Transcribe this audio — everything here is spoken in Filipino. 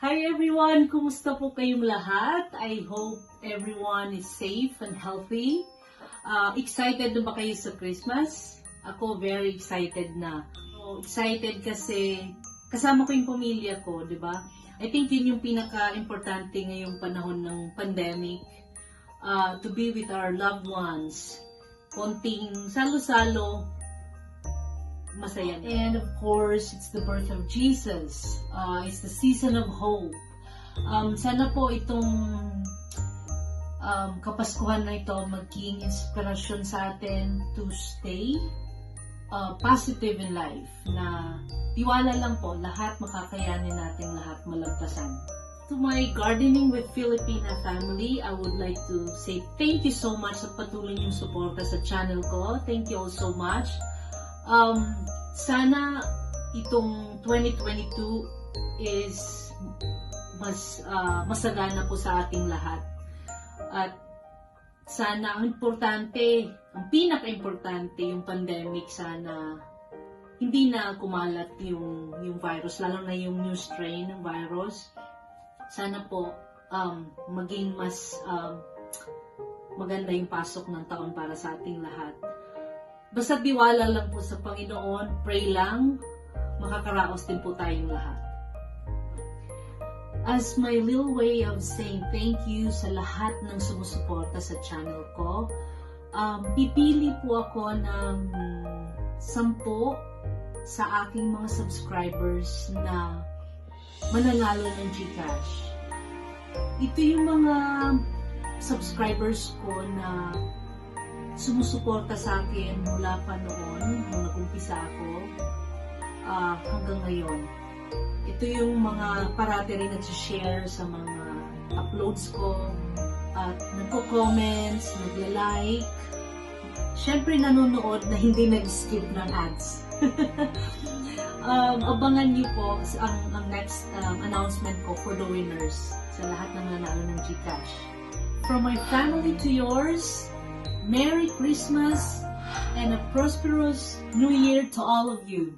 Hi everyone! Kumusta po kayong lahat? I hope everyone is safe and healthy. Excited na ba kayo sa Christmas? Ako very excited na. Excited kasi kasama ko yung pamilya ko, di ba? I think yun yung pinaka-importante ngayong panahon ng pandemic. To be with our loved ones. Konting salo-salo, masaya na. And of course, it's the birth of Jesus. It's the season of hope. Sana po itong Kapaskuhan na ito maging inspirasyon sa atin to stay positive in life. Na tiwala lang po, lahat makakayanin natin, lahat malagpasan. To my Gardening with Filipina family, I would like to say thank you so much sa patuloy niyong suporta sa channel ko. Thank you all so much. Sana itong 2022 is masagana po sa ating lahat. At sana ang importante, ang pinaka-importante, yung pandemic, sana hindi na kumalat yung virus, lalo na yung new strain ng virus. Sana po maging mas maganda yung pasok ng taon para sa ating lahat. Basta tiwala lang po sa Panginoon, pray lang, makakaraos din po tayong lahat. As my little way of saying thank you sa lahat ng sumusuporta sa channel ko, pipili po ako ng 10 sa aking mga subscribers na mananalo ng GCash. Ito yung mga subscribers ko na sumusuporta sa akin mula pa noon, nung nag-umpisa ako, hanggang ngayon. Ito yung mga parati rin nag-share sa mga uploads ko, at nagko-comments, nagla-like, syempre nanonood na hindi nag-skip ng ads. Abangan niyo po ang next announcement ko for the winners sa lahat ng nanalo ng GCash. From my family to yours, Merry Christmas and a prosperous New Year to all of you.